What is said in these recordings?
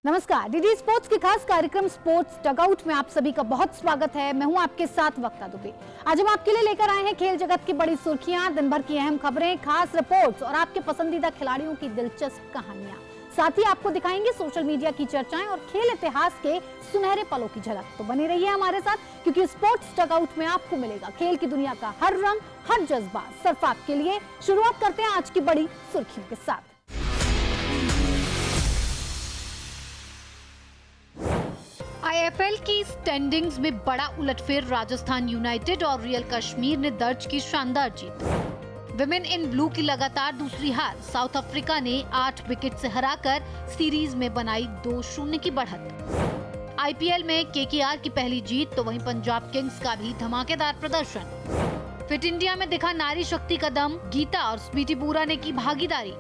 नमस्कार, DD sports के खास कार्यक्रम स्पोर्ट्स डगआउट में आप सभी का बहुत स्वागत है। मैं हूं आपके साथ वक्ता दुबे। आज हम आपके लिए लेकर आए हैं खेल जगत की बड़ी सुर्खियां, दिन भर की अहम खबरें, खास रिपोर्ट्स और आपके पसंदीदा खिलाड़ियों की दिलचस्प कहानियां। साथ ही आपको दिखाएंगे सोशल मीडिया की चर्चाएं और खेल इतिहास के सुनहरे पलों की झलक। तो बने रहिए हमारे साथ, क्योंकि स्पोर्ट्स डगआउट में आपको मिलेगा खेल की दुनिया का हर रंग, हर जज्बा सिर्फ आपके लिए। शुरुआत करते हैं आज की बड़ी सुर्खियों के साथ। आईएफएल की स्टैंडिंग्स में बड़ा उलटफेर, राजस्थान यूनाइटेड और रियल कश्मीर ने दर्ज की शानदार जीत। विमेन इन ब्लू की लगातार दूसरी हार, साउथ अफ्रीका ने 8 विकेट से हराकर सीरीज में बनाई 2-0 की बढ़त। आईपीएल में केकेआर की पहली जीत तो वहीं पंजाब किंग्स का भी धमाकेदार प्रदर्शन। फिट इंडिया में दिखा नारी शक्ति का दम, गीता और स्वीटी बुरा ने की भागीदारी।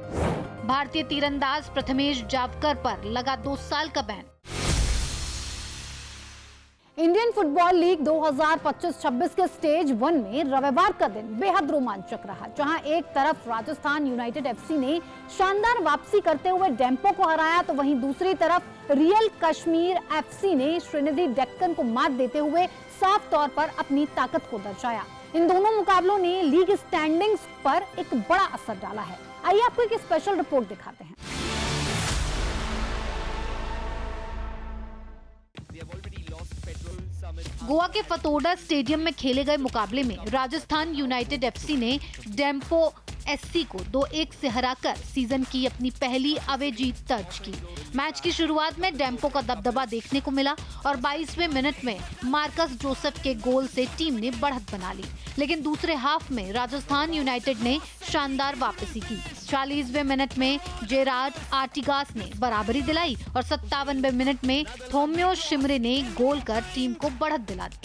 भारतीय तीरंदाज प्रथमेश जावकर पर लगा 2 साल का बैन। इंडियन फुटबॉल लीग 2025-26 के स्टेज 1 में रविवार का दिन बेहद रोमांचक रहा, जहां एक तरफ राजस्थान यूनाइटेड एफसी ने शानदार वापसी करते हुए डेम्पो को हराया, तो वहीं दूसरी तरफ रियल कश्मीर एफसी ने श्रीनिधि डेक्कन को मात देते हुए साफ तौर पर अपनी ताकत को दर्शाया। इन दोनों मुकाबलों ने लीग स्टैंडिंग्स पर एक बड़ा असर डाला है। आइए आपको एक स्पेशल रिपोर्ट दिखाते हैं। गोवा के फतोडा स्टेडियम में खेले गए मुकाबले में राजस्थान यूनाइटेड एफसी ने डेम्पो एससी को 2-1 से हराकर सीजन की अपनी पहली अवे जीत दर्ज की। मैच की शुरुआत में डेम्पो का दबदबा देखने को मिला और 22वें मिनट में मार्कस जोसेफ के गोल से टीम ने बढ़त बना ली, लेकिन दूसरे हाफ में राजस्थान यूनाइटेड ने शानदार वापसी की। 40वें मिनट में जेरार्ड आर्टिगास ने बराबरी दिलाई और 57वें मिनट में थोम्यो शिमरे ने गोल कर टीम को बढ़त दिला दी।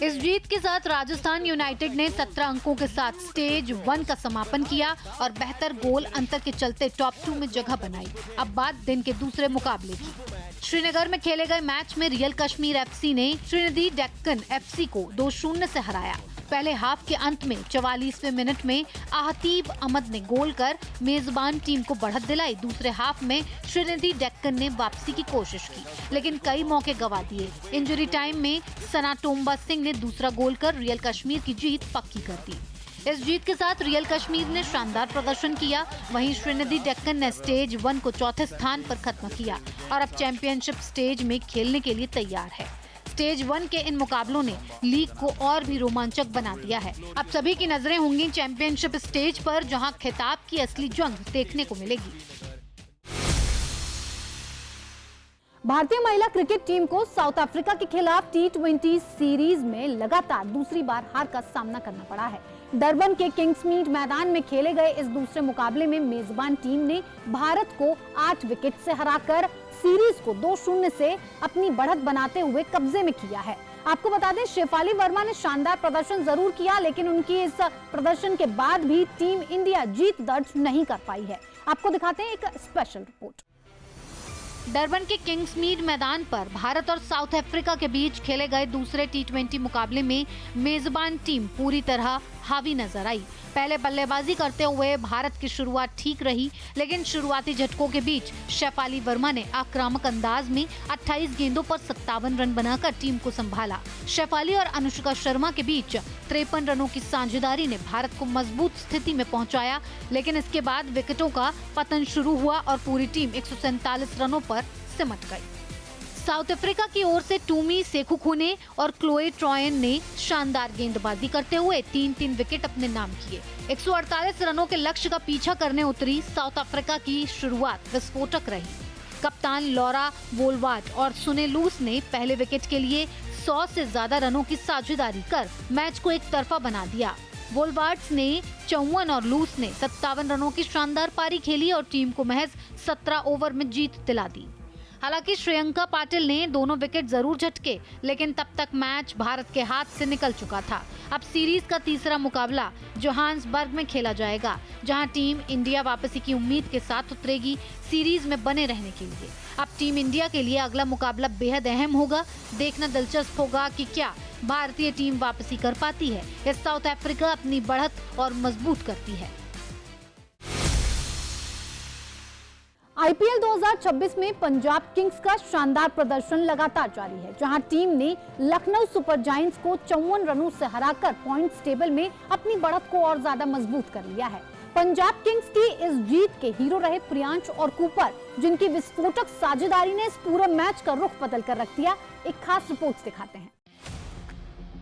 इस जीत के साथ राजस्थान यूनाइटेड ने 17 अंकों के साथ स्टेज 1 का समापन किया और बेहतर गोल अंतर के चलते टॉप 2 में जगह बनाई। अब बात दिन के दूसरे मुकाबले की। श्रीनगर में खेले गए मैच में रियल कश्मीर एफसी ने श्रीनिधि डेक्कन एफसी को 2-0 से हराया। पहले हाफ के अंत में 44वें मिनट में आहतीब अहमद ने गोल कर मेजबान टीम को बढ़त दिलाई। दूसरे हाफ में श्रीनिधि डेक्कन ने वापसी की कोशिश की, लेकिन कई मौके गंवा दिए। इंजरी टाइम में सना टोम्बा सिंह ने दूसरा गोल कर रियल कश्मीर की जीत पक्की कर दी। इस जीत के साथ रियल कश्मीर ने शानदार प्रदर्शन किया, वहीं श्रीनिधि डेक्कन ने स्टेज 1 को चौथे स्थान पर खत्म किया और अब चैंपियनशिप स्टेज में खेलने के लिए तैयार है। स्टेज 1 के इन मुकाबलों ने लीग को और भी रोमांचक बना दिया है। अब सभी की नजरें होंगी चैंपियनशिप स्टेज पर, जहां खिताब की असली जंग देखने को मिलेगी। भारतीय महिला क्रिकेट टीम को साउथ अफ्रीका के खिलाफ T20 सीरीज में लगातार दूसरी बार हार का सामना करना पड़ा है। डरबन के किंग्समीड मैदान में खेले गए इस दूसरे मुकाबले में मेजबान टीम ने भारत को 8 विकेट से हराकर सीरीज को 2-0 से अपनी बढ़त बनाते हुए कब्जे में किया है। आपको बता दें, शेफाली वर्मा ने शानदार प्रदर्शन जरूर किया, लेकिन उनकी इस प्रदर्शन के बाद भी टीम इंडिया जीत दर्ज नहीं कर पाई है। आपको दिखाते हैं एक स्पेशल रिपोर्ट। डरबन के किंग्समीड मैदान पर भारत और साउथ अफ्रीका के बीच खेले गए दूसरे T20 मुकाबले में मेजबान टीम पूरी तरह हावी नजर आई। पहले बल्लेबाजी करते हुए भारत की शुरुआत ठीक रही, लेकिन शुरुआती झटकों के बीच शेफाली वर्मा ने आक्रामक अंदाज में 28 गेंदों पर 57 रन बनाकर टीम को संभाला। शेफाली और अनुष्का शर्मा के बीच 53 रनों की साझेदारी ने भारत को मजबूत स्थिति में पहुंचाया, लेकिन इसके बाद विकेटों का पतन शुरू हुआ और पूरी टीम 147 रनों पर सिमट गई। साउथ अफ्रीका की ओर से टूमी सेखुखुने और क्लोए ट्रॉयन ने शानदार गेंदबाजी करते हुए 3-3 विकेट अपने नाम किए। 148 रनों के लक्ष्य का पीछा करने उतरी साउथ अफ्रीका की शुरुआत विस्फोटक रही। कप्तान लॉरा वोलवार्ट और सुने लूस ने पहले विकेट के लिए 100 से ज्यादा रनों की साझेदारी कर मैच को एक तरफा बना दिया। वोलवार्ट्स ने 54 और लूस ने 57 रनों की शानदार पारी खेली और टीम को महज 17 ओवर में जीत दिला दी। हालांकि श्रेयंका पाटिल ने दोनों विकेट जरूर झटके, लेकिन तब तक मैच भारत के हाथ से निकल चुका था। अब सीरीज का तीसरा मुकाबला जोहान्सबर्ग में खेला जाएगा, जहां टीम इंडिया वापसी की उम्मीद के साथ उतरेगी सीरीज में बने रहने के लिए। अब टीम इंडिया के लिए अगला मुकाबला बेहद अहम होगा। देखना दिलचस्प होगा कि क्या भारतीय टीम वापसी कर पाती है या साउथ अफ्रीका अपनी बढ़त और मजबूत करती है। आईपीएल 2026 में पंजाब किंग्स का शानदार प्रदर्शन लगातार जारी है, जहां टीम ने लखनऊ सुपर जायंट्स को 54 रनों से हराकर पॉइंट्स टेबल में अपनी बढ़त को और ज्यादा मजबूत कर लिया है। पंजाब किंग्स की इस जीत के हीरो रहे प्रियांश और कूपर, जिनकी विस्फोटक साझेदारी ने इस पूरे मैच का रुख बदल कर रख दिया। एक खास रिपोर्ट दिखाते हैं।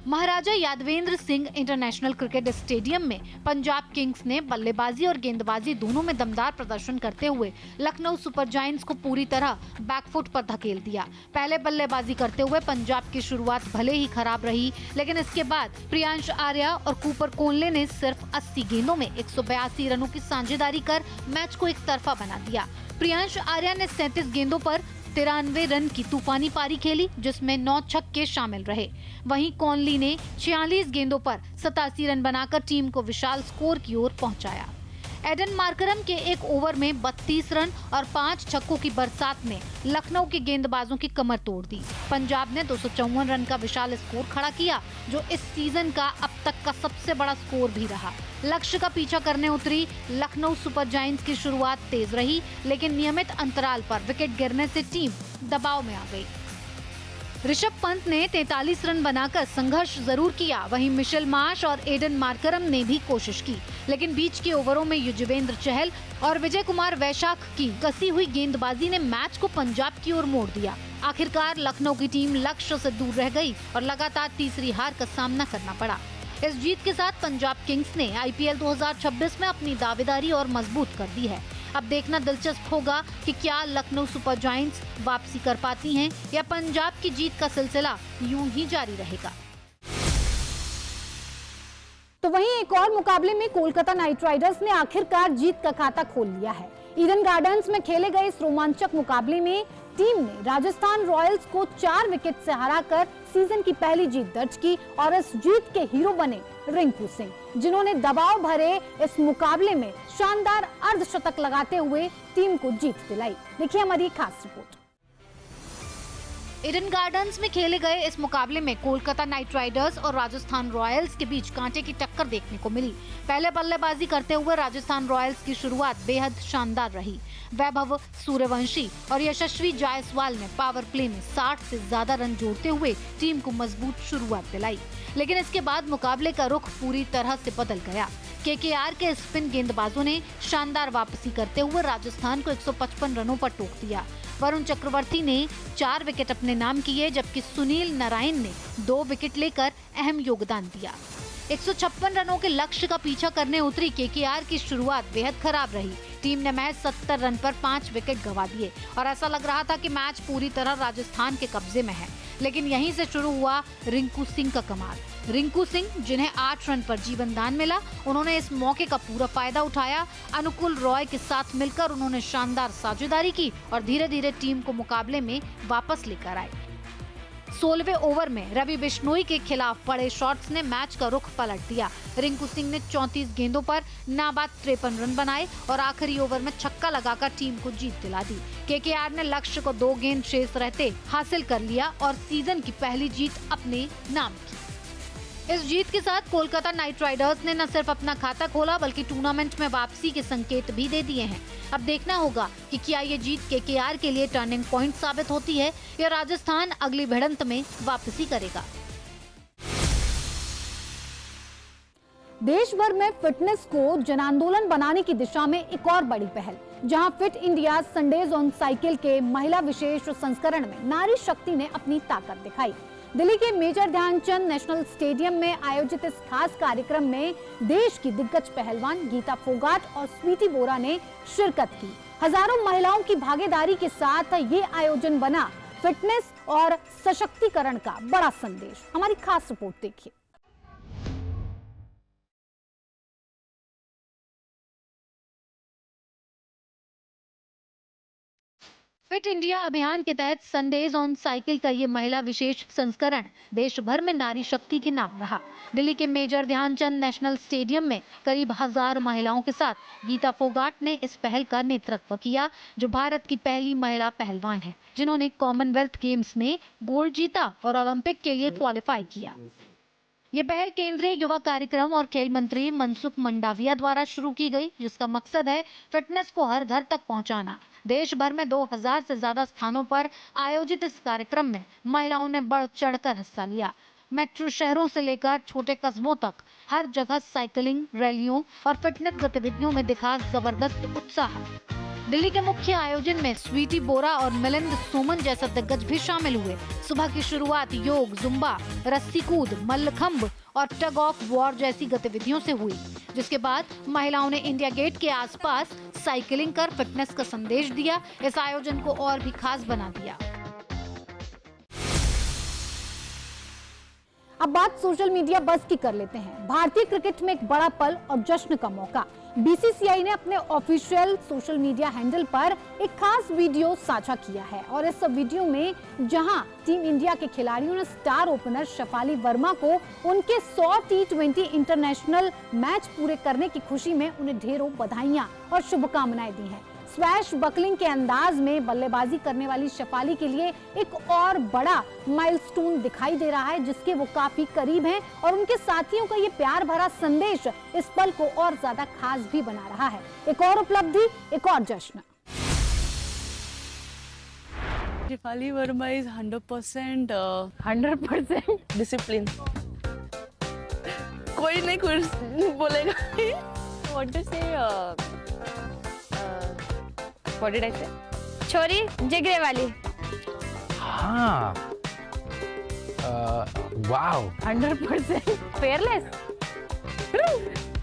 Maharaja Yadavendra Singh international cricket stadium में पंजाब किंग्स ने बल्लेबाजी और गेंदबाजी दोनों में दमदार प्रदर्शन करते हुए लखनऊ सुपर जायंट्स को पूरी तरह बैकफुट पर धकेल दिया। पहले बल्लेबाजी करते हुए पंजाब की शुरुआत भले ही खराब रही, लेकिन इसके बाद प्रियांश आर्या और कूपर कोनले ने सिर्फ 80 गेंदों में 182 रनों की साझेदारी कर मैच को एक तरफा बना दिया। प्रियांश आर्या ने 37 गेंदों पर 93 रन की तूफानी पारी खेली, जिसमें 9 छक्के शामिल रहे। वहीं कॉनली ने 46 गेंदों पर 87 रन बनाकर टीम को विशाल स्कोर की ओर पहुंचाया। एडन मार्करम के एक ओवर में 32 रन और 5 छक्कों की बरसात ने लखनऊ के गेंदबाजों की कमर तोड़ दी। पंजाब ने 254 रन का विशाल स्कोर खड़ा किया, जो इस सीजन का अब तक का सबसे बड़ा स्कोर भी रहा। लक्ष्य का पीछा करने उतरी लखनऊ सुपर जायंट्स की शुरुआत तेज रही, लेकिन नियमित अंतराल पर विकेट गिरने से टीम दबाव में आ गई। ऋषभ पंत ने 43 रन बनाकर संघर्ष जरूर किया। वहीं मिशेल मार्श और एडन मार्करम ने भी कोशिश की, लेकिन बीच के ओवरों में युजवेंद्र चहल और विजय कुमार वैशाख की कसी हुई गेंदबाजी ने मैच को पंजाब की ओर मोड़ दिया। आखिरकार लखनऊ की टीम लक्ष्य से दूर रह गई और लगातार तीसरी हार का सामना करना पड़ा। इस जीत के साथ पंजाब किंग्स ने आईपीएल 2026 में अपनी दावेदारी और मजबूत कर दी है। अब देखना दिलचस्प होगा कि क्या लखनऊ सुपर जायंट्स वापसी कर पाती हैं या पंजाब की जीत का सिलसिला यूं ही जारी रहेगा। तो वहीं एक और मुकाबले में कोलकाता नाइट राइडर्स ने आखिरकार जीत का खाता खोल लिया है। ईडन गार्डन्स में खेले गए इस रोमांचक मुकाबले में टीम ने राजस्थान रॉयल्स को 4 विकेट से हराकर सीजन की पहली जीत दर्ज की और इस जीत के हीरो बने रिंकू सिंह, जिन्होंने दबाव भरे इस मुकाबले में शानदार अर्धशतक लगाते हुए टीम को जीत दिलाई। देखिए हमारी खास रिपोर्ट। ईडन गार्डन्स में खेले गए इस मुकाबले में कोलकाता नाइट राइडर्स और राजस्थान रॉयल्स के बीच कांटे की टक्कर देखने को मिली। पहले बल्लेबाजी करते हुए राजस्थान रॉयल्स की शुरुआत बेहद शानदार रही। वैभव सूर्यवंशी और यशस्वी जायसवाल ने पावर प्ले में 60 से ज्यादा रन जोड़ते हुए टीम को मजबूत शुरुआत दिलाई, लेकिन इसके बाद मुकाबले का रुख पूरी तरह से बदल गया। केकेआर के स्पिन गेंदबाजों ने शानदार वापसी करते हुए राजस्थान को 155 रनों पर टोक दिया। वरुण चक्रवर्ती ने 4 विकेट अपने नाम किए, जबकि सुनील नारायण ने 2 विकेट लेकर अहम योगदान दिया। 156 रनों के लक्ष्य का पीछा करने उतरी केकेआर की शुरुआत बेहद खराब रही। टीम ने महज 70 रन पर 5 विकेट गंवा दिए और ऐसा लग रहा था कि मैच पूरी तरह राजस्थान के कब्जे में है। लेकिन यहीं से शुरू हुआ रिंकू सिंह का कमाल। रिंकू सिंह, जिन्हें 8 रन पर जीवन दान मिला, उन्होंने इस मौके का पूरा फायदा उठाया। अनुकुल रॉय के साथ मिलकर उन्होंने शानदार साझेदारी की और धीरे धीरे टीम को मुकाबले में वापस लेकर आए। 16वें ओवर में रवि बिश्नोई के खिलाफ बड़े शॉट्स ने मैच का रुख पलट दिया। रिंकू सिंह ने 34 गेंदों पर नाबाद 53 रन बनाए और आखिरी ओवर में छक्का लगाकर टीम को जीत दिला दी। केकेआर ने लक्ष्य को 2 गेंद शेष रहते हासिल कर लिया और सीजन की पहली जीत अपने नाम की। इस जीत के साथ कोलकाता नाइट राइडर्स ने न सिर्फ अपना खाता खोला, बल्कि टूर्नामेंट में वापसी के संकेत भी दे दिए हैं। अब देखना होगा कि क्या ये जीत केकेआर के लिए टर्निंग पॉइंट साबित होती है या राजस्थान अगली भिड़ंत में वापसी करेगा। देश भर में फिटनेस को जन आंदोलन बनाने की दिशा में एक और बड़ी पहल, जहां fit India Sundays on cycle के महिला विशेष संस्करण में नारी शक्ति ने अपनी ताकत दिखाई। दिल्ली के मेजर ध्यानचंद नेशनल स्टेडियम में आयोजित इस खास कार्यक्रम में देश की दिग्गज पहलवान गीता फोगाट और स्वीटी बोरा ने शिरकत की। हजारों महिलाओं की भागीदारी के साथ ये आयोजन बना फिटनेस और सशक्तिकरण का बड़ा संदेश। हमारी खास रिपोर्ट देखिए। फिट इंडिया अभियान के तहत संडेज ऑन साइकिल का ये महिला विशेष संस्करण देश भर में नारी शक्ति के नाम रहा। दिल्ली के मेजर ध्यानचंद नेशनल स्टेडियम में करीब 1000 महिलाओं के साथ गीता फोगाट ने इस पहल का नेतृत्व किया, जो भारत की पहली महिला पहलवान है जिन्होंने कॉमनवेल्थ गेम्स में गोल्ड जीता और ओलंपिक के लिए क्वालिफाई किया। ये पहल केंद्रीय युवा कार्यक्रम और खेल मंत्री मनसुख मंडाविया द्वारा शुरू की गई, जिसका मकसद है फिटनेस को हर घर तक पहुंचाना। देश भर में 2000 से ज्यादा स्थानों पर आयोजित इस कार्यक्रम में महिलाओं ने बढ़ चढ़कर हिस्सा लिया। मेट्रो शहरों से लेकर छोटे कस्बों तक हर जगह साइकिलिंग रैलियों और फिटनेस गतिविधियों में दिखा जबरदस्त उत्साह। दिल्ली के मुख्य आयोजन में स्वीटी बोरा और मिलिंद सोमन जैसा दिग्गज भी शामिल हुए। सुबह की शुरुआत योग, जुम्बा, रस्सी कूद, मल्लखंब और टग ऑफ वॉर जैसी गतिविधियों से हुई, जिसके बाद महिलाओं ने इंडिया गेट के आसपास साइकिलिंग कर फिटनेस का संदेश दिया। इस आयोजन को और भी खास बना दिया। अब बात सोशल मीडिया बज़ की कर लेते हैं। भारतीय क्रिकेट में एक बड़ा पल और जश्न का मौका। बीसीसीआई ने अपने ऑफिशियल सोशल मीडिया हैंडल पर एक खास वीडियो साझा किया है और इस वीडियो में जहां टीम इंडिया के खिलाड़ियों ने स्टार ओपनर शेफाली वर्मा को उनके 100 T20 इंटरनेशनल मैच पूरे करने की खुशी में उन्हें ढेरों बधाइयां और शुभकामनाएं दी हैं। स्वैश बकलिंग के अंदाज में बल्लेबाजी करने वाली शेफाली के लिए एक और बड़ा माइलस्टोन दिखाई दे रहा है, जिसके वो काफी करीब हैं और उनके साथियों का ये प्यार भरा संदेश इस पल को और ज्यादा खास भी बना रहा है। एक और उपलब्धि, एक और जश्न। Shefali Verma is 100% 100% discipline. कोई नहीं कुछ बोलेगा। want to say what did I say? छोरी जिगरे वाली। हाँ, वाओ, 100% फेयरलेस।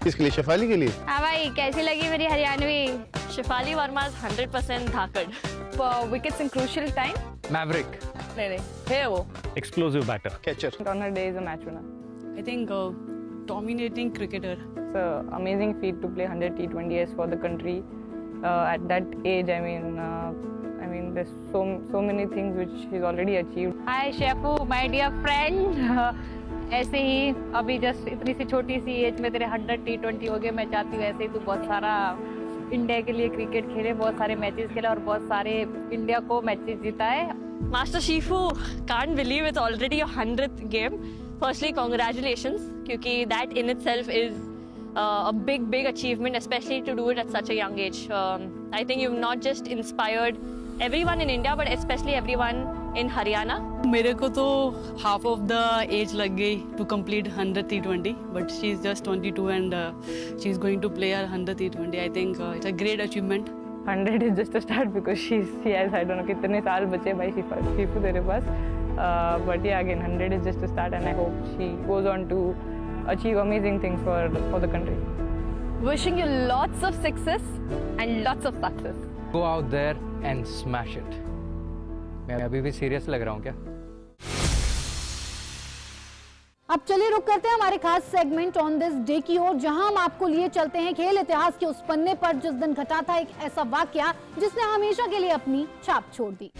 किसके लिए? शेफाली के लिए? हाँ भाई, कैसी लगी मेरी हरियाणवी? Shefali Verma is 100% धाकड़. Wickets in crucial time. Maverick, नहीं है वो। Explosive batter, catcher. On her day is a match winner. I think dominating cricketer. It's an amazing feat to play 100 T20s for the country at that age. I mean, there's so many things which she's already achieved. Hi शेफू, my dear friend. ऐसे ही अभी just इतनी सी छोटी सी as में तेरे 100 T20 हो गए। मैं चाहती हूँ ऐसे ही तू बहुत सारा इंडिया के लिए क्रिकेट खेले, बहुत सारे मैचेस खेले और बहुत सारे इंडिया को matches जिताए। Master Shifu, can't believe it's already your 100th game. Firstly, congratulations, क्योंकि that in itself is a big achievement, especially to do it at such a young age. I think you've not just inspired everyone in India, but especially everyone in Haryana. मेरे को तो half of the age लग गई to complete 100 T20, but she's just 22 and she's going to play her 100 T20. I think it's a great achievement. 100 is just a start because she has I don't know कितने साल बचे भाई Shifu तेरे पास. But yeah, again 100 is just a start and I hope she goes on to achieve amazing things for the country. Wishing you lots of success and lots of success. Go out there and smash it. मैं अभी भी serious लग रहा हूँ क्या? अब चलिए रुक करते हैं हमारे खास सेगमेंट ऑन दिस डे की ओर, जहां हम आपको लिए चलते हैं खेल इतिहास के उस पन्ने पर जिस दिन घटा था एक ऐसा वाकया जिसने हमेशा के लिए अपनी छाप छोड़ दी।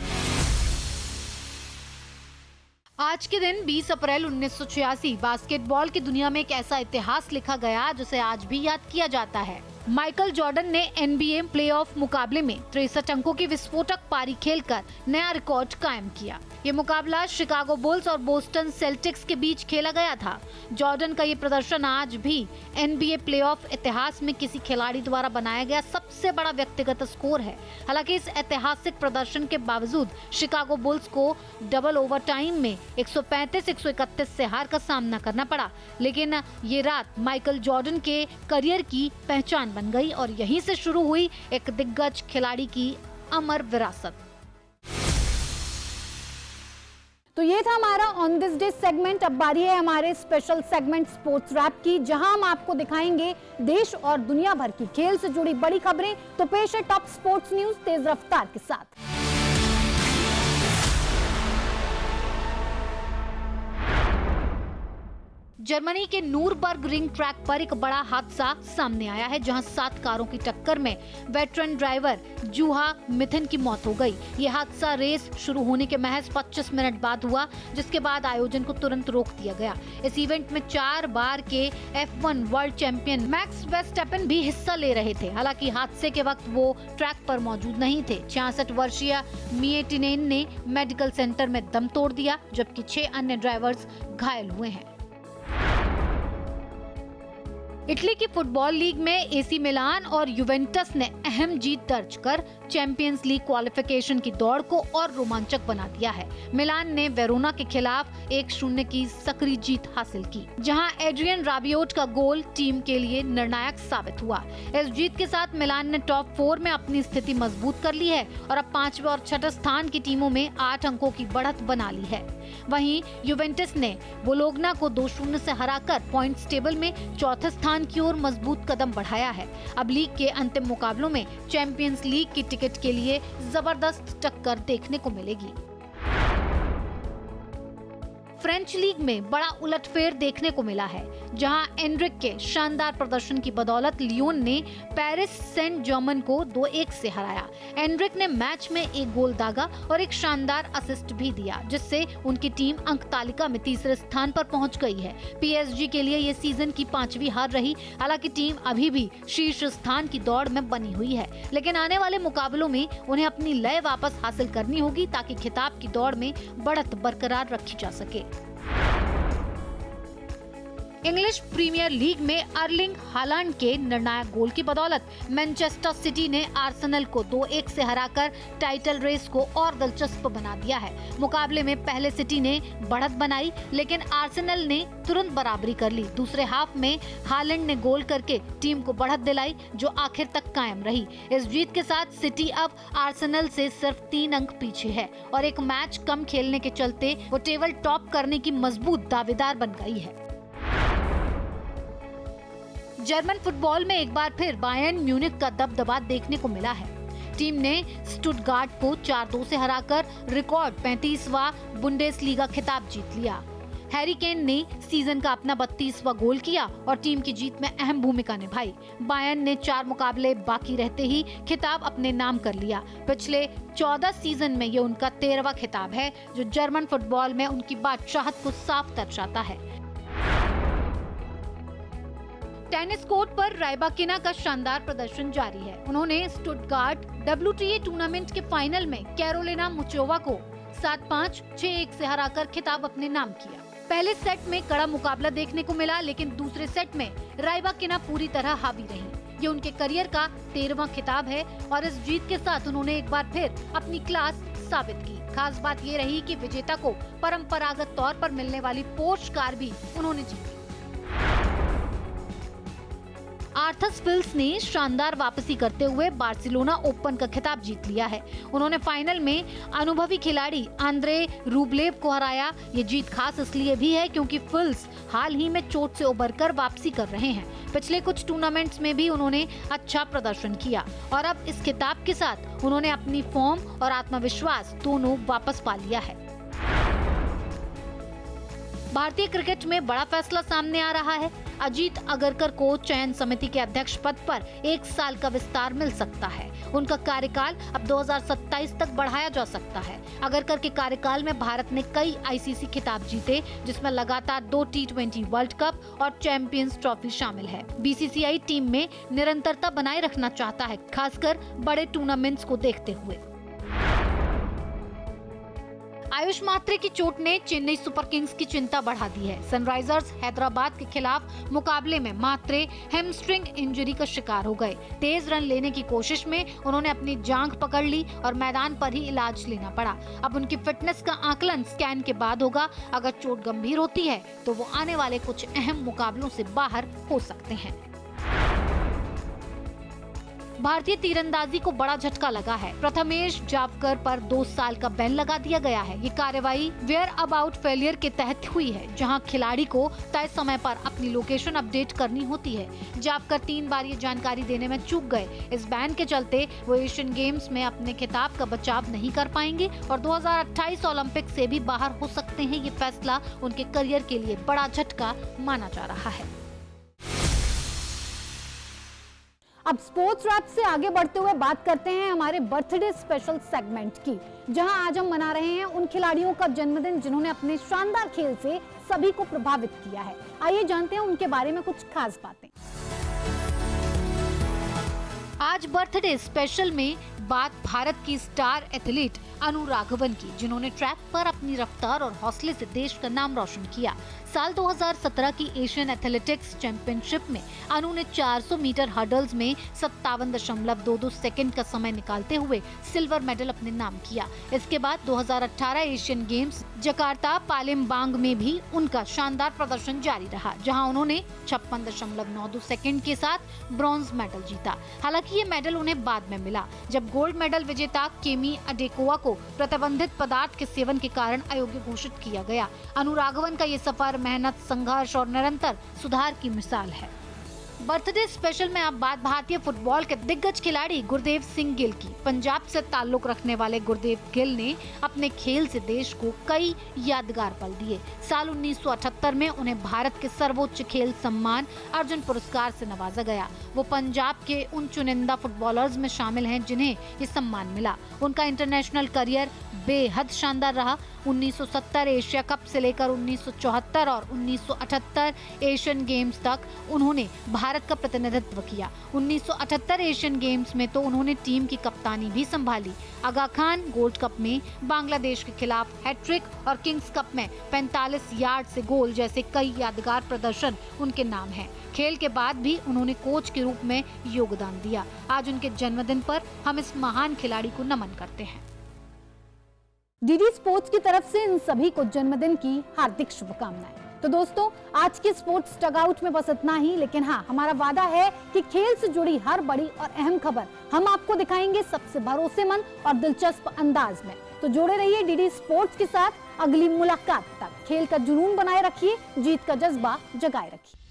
आज के दिन 20 अप्रैल 1986 बास्केटबॉल की दुनिया में एक ऐसा इतिहास लिखा गया जिसे आज भी याद किया जाता है। माइकल जॉर्डन ने NBA प्लेऑफ मुकाबले में 63 अंकों की विस्फोटक पारी खेलकर नया रिकॉर्ड कायम किया। ये मुकाबला शिकागो बुल्स और बोस्टन सेल्टिक्स के बीच खेला गया था। जॉर्डन का ये प्रदर्शन आज भी NBA प्लेऑफ इतिहास में किसी खिलाड़ी द्वारा बनाया गया सबसे बड़ा व्यक्तिगत स्कोर है। हालांकि इस ऐतिहासिक प्रदर्शन के बावजूद शिकागो बुल्स को डबल ओवरटाइम में 135-131 से हार का सामना करना पड़ा, लेकिन ये रात माइकल जॉर्डन के करियर की पहचान बन गई और यहीं से शुरू हुई एक दिग्गज खिलाड़ी की अमर विरासत। तो ये था हमारा ऑन दिस डे सेगमेंट। अब बारी है हमारे स्पेशल सेगमेंट स्पोर्ट्स रैप की, जहां हम आपको दिखाएंगे देश और दुनिया भर की खेल से जुड़ी बड़ी खबरें। तो पेश है टॉप स्पोर्ट्स न्यूज तेज रफ्तार के साथ। जर्मनी के नूरबर्ग रिंग ट्रैक पर एक बड़ा हादसा सामने आया है, जहां 7 कारों की टक्कर में वेटरन ड्राइवर जूहा मिथिन की मौत हो गई। ये हादसा रेस शुरू होने के महज 25 मिनट बाद हुआ, जिसके बाद आयोजन को तुरंत रोक दिया गया। इस इवेंट में 4 बार के F1 वर्ल्ड चैंपियन मैक्स वेस्टैपेन भी हिस्सा ले रहे थे। हालांकि हादसे के वक्त वो ट्रैक पर मौजूद नहीं थे। 66 वर्षीय मिएटिनेन ने मेडिकल सेंटर में दम तोड़ दिया, जबकि 6 अन्य ड्राइवर्स घायल हुए हैं। इटली की फुटबॉल लीग में एसी मिलान और यूवेंटस ने अहम जीत दर्ज कर चैंपियंस लीग क्वालिफिकेशन की दौड़ को और रोमांचक बना दिया है। मिलान ने वेरोना के खिलाफ 1-0 की सक्रिय जीत हासिल की, जहां एड्रियन राबियोट का गोल टीम के लिए निर्णायक साबित हुआ। इस जीत के साथ मिलान ने टॉप 4 में अपनी स्थिति मजबूत कर ली है और अब 5वें और 6ठे स्थान की टीमों में 8 अंकों की बढ़त बना ली है। वहीं यूवेंटस ने बोलोग्ना को 2-0 से हराकर पॉइंट्स टेबल में 4थे स्थान की ओर मजबूत कदम बढ़ाया है। अब लीग के अंतिम मुकाबलों में चैंपियंस लीग की टिकट के लिए जबरदस्त टक्कर देखने को मिलेगी। फ्रेंच लीग में बड़ा उलटफेर देखने को मिला है, जहां एनरिक के शानदार प्रदर्शन की बदौलत लियोन ने पेरिस सेंट जर्मन को 2-1 से हराया। एनरिक ने मैच में 1 गोल दागा और एक शानदार असिस्ट भी दिया, जिससे उनकी टीम अंक तालिका में 3रे स्थान पर पहुंच गई है। पीएसजी के लिए ये सीजन की 5वीं हार रही। हालांकि टीम अभी भी शीर्ष स्थान की दौड़ में बनी हुई है, लेकिन आने वाले मुकाबलों में उन्हें अपनी लय वापस हासिल करनी होगी ताकि खिताब की दौड़ में बढ़त बरकरार रखी जा सके। इंग्लिश प्रीमियर लीग में अर्लिंग हालैंड के निर्णायक गोल की बदौलत मैनचेस्टर सिटी ने आर्सेनल को 2-1 से हराकर टाइटल रेस को और दिलचस्प बना दिया है। मुकाबले में पहले सिटी ने बढ़त बनाई, लेकिन आर्सेनल ने तुरंत बराबरी कर ली। दूसरे हाफ में हालैंड ने गोल करके टीम को बढ़त दिलाई, जो आखिर तक कायम रही। इस जीत के साथ सिटी अब आर्सेनल से सिर्फ 3 अंक पीछे है और एक मैच कम खेलने के चलते वो टेबल टॉप करने की मजबूत दावेदार बन गई है। जर्मन फुटबॉल में एक बार फिर बायर्न म्यूनिख का दबदबा देखने को मिला है। टीम ने स्टुटगार्ट को 4-2 से हराकर रिकॉर्ड 35वां बुंडेसलीगा खिताब जीत लिया। हैरी केन ने सीजन का अपना 32वां गोल किया और टीम की जीत में अहम भूमिका निभाई। बायर्न ने 4 मुकाबले बाकी रहते ही खिताब अपने नाम कर लिया। पिछले 14 सीजन में ये उनका 13वां खिताब है, जो जर्मन फुटबॉल में उनकी बादशाहत को साफ दर्शाता है। टेनिस कोर्ट पर राइबाकिना का शानदार प्रदर्शन जारी है। उन्होंने स्टुटगार्ट WTA टूर्नामेंट के फाइनल में कैरोलिना मुचोवा को 7-5, 6-1 से हराकर खिताब अपने नाम किया। पहले सेट में कड़ा मुकाबला देखने को मिला, लेकिन दूसरे सेट में राइबाकिना पूरी तरह हावी रही। ये उनके करियर का 13वां खिताब है और इस जीत के साथ उन्होंने एक बार फिर अपनी क्लास साबित की। खास बात ये रही कि विजेता को परंपरागत तौर पर मिलने वाली पोर्श कार भी उन्होंने जीती। आर्थस फिल्स ने शानदार वापसी करते हुए बार्सिलोना ओपन का खिताब जीत लिया है। उन्होंने फाइनल में अनुभवी खिलाड़ी आंद्रे रूबलेव को हराया। ये जीत खास इसलिए भी है क्योंकि फिल्स हाल ही में चोट से उबरकर वापसी कर रहे हैं। पिछले कुछ टूर्नामेंट्स में भी उन्होंने अच्छा प्रदर्शन किया और अब इस खिताब के साथ उन्होंने अपनी फॉर्म और आत्मविश्वास दोनों वापस पा लिया है। भारतीय क्रिकेट में बड़ा फैसला सामने आ रहा है। अजीत अगरकर को चयन समिति के अध्यक्ष पद पर 1 साल का विस्तार मिल सकता है। उनका कार्यकाल अब 2027 तक बढ़ाया जा सकता है। अगरकर के कार्यकाल में भारत ने कई आईसीसी खिताब जीते, जिसमें लगातार 2 T20 वर्ल्ड कप और चैंपियंस ट्रॉफी शामिल है। बीसीसीआई टीम में निरंतरता बनाए रखना चाहता है, खासकर बड़े टूर्नामेंट्स को देखते हुए। आयुष मात्रे की चोट ने चेन्नई सुपर किंग्स की चिंता बढ़ा दी है। सनराइजर्स हैदराबाद के खिलाफ मुकाबले में मात्रे हैमस्ट्रिंग इंजरी का शिकार हो गए। तेज रन लेने की कोशिश में उन्होंने अपनी जांघ पकड़ ली और मैदान पर ही इलाज लेना पड़ा। अब उनकी फिटनेस का आकलन स्कैन के बाद होगा। अगर चोट गंभीर होती है तो वो आने वाले कुछ अहम मुकाबलों से बाहर हो सकते हैं। भारतीय तीरंदाजी को बड़ा झटका लगा है। प्रथमेश जावकर पर 2 साल का बैन लगा दिया गया है। ये कार्रवाई वेयर अबाउट फेलियर के तहत हुई है, जहां खिलाड़ी को तय समय पर अपनी लोकेशन अपडेट करनी होती है। जावकर 3 बार ये जानकारी देने में चूक गए। इस बैन के चलते वो एशियन गेम्स में अपने खिताब का बचाव नहीं कर पाएंगे और 2028 ओलंपिक से भी बाहर हो सकते हैं। ये फैसला उनके करियर के लिए बड़ा झटका माना जा रहा है। अब स्पोर्ट्स रैप से आगे बढ़ते हुए बात करते हैं हमारे बर्थडे स्पेशल सेगमेंट की, जहां आज हम मना रहे हैं उन खिलाड़ियों का जन्मदिन जिन्होंने अपने शानदार खेल से सभी को प्रभावित किया है। आइए जानते हैं उनके बारे में कुछ खास बातें। आज बर्थडे स्पेशल में बात भारत की स्टार एथलीट अनु राघवन की, जिन्होंने ट्रैक पर अपनी रफ्तार और हौसले से देश का नाम रोशन किया। साल 2017 की एशियन एथलेटिक्स चैंपियनशिप में अनु ने 400 मीटर हर्डल्स में 57.22 सेकंड का समय निकालते हुए सिल्वर मेडल अपने नाम किया। इसके बाद 2018 एशियन गेम्स जकार्ता पालेमबांग में भी उनका शानदार प्रदर्शन जारी रहा, जहां उन्होंने 56.92 सेकंड के साथ ब्रॉन्ज मेडल जीता। हालांकि ये मेडल उन्हें बाद में मिला, जब गोल्ड मेडल विजेता केमी अडेकोवा को प्रतिबंधित पदार्थ के सेवन के कारण अयोग्य घोषित किया गया। अनु राघवन का ये सफर मेहनत, संघर्ष और निरंतर सुधार की मिसाल है। बर्थडे स्पेशल में अब बात भारतीय फुटबॉल के दिग्गज खिलाड़ी गुरदेव सिंह गिल की। पंजाब से ताल्लुक रखने वाले गुरदेव गिल ने अपने खेल से देश को कई यादगार पल दिए। साल 1978 में उन्हें भारत के सर्वोच्च खेल सम्मान अर्जुन पुरस्कार से नवाजा गया। वो पंजाब के उन चुनिंदा फुटबॉलर्स में शामिल हैं जिन्हें ये सम्मान मिला। उनका इंटरनेशनल करियर बेहद शानदार रहा। 1970 एशिया कप से लेकर 1974 और 1978 एशियन गेम्स तक उन्होंने भारत का प्रतिनिधित्व किया। 1978 एशियन गेम्स में तो उन्होंने टीम की कप्तानी भी संभाली। आगा खान गोल्ड कप में बांग्लादेश के खिलाफ हैट्रिक और किंग्स कप में 45 यार्ड से गोल जैसे कई यादगार प्रदर्शन उनके नाम हैं। खेल के बाद भी उन्होंने कोच के रूप में योगदान दिया। आज उनके जन्मदिन पर हम इस महान खिलाड़ी को नमन करते हैं। डीडी स्पोर्ट्स की तरफ से इन सभी को जन्मदिन की हार्दिक शुभकामनाएं। तो दोस्तों, आज के स्पोर्ट्स टगआउट में बस इतना ही, लेकिन हाँ, हमारा वादा है कि खेल से जुड़ी हर बड़ी और अहम खबर हम आपको दिखाएंगे सबसे भरोसेमंद और दिलचस्प अंदाज में। तो जुड़े रहिए डीडी स्पोर्ट्स के साथ। अगली मुलाकात तक खेल का जुनून बनाए रखिए, जीत का जज्बा जगाए रखिए।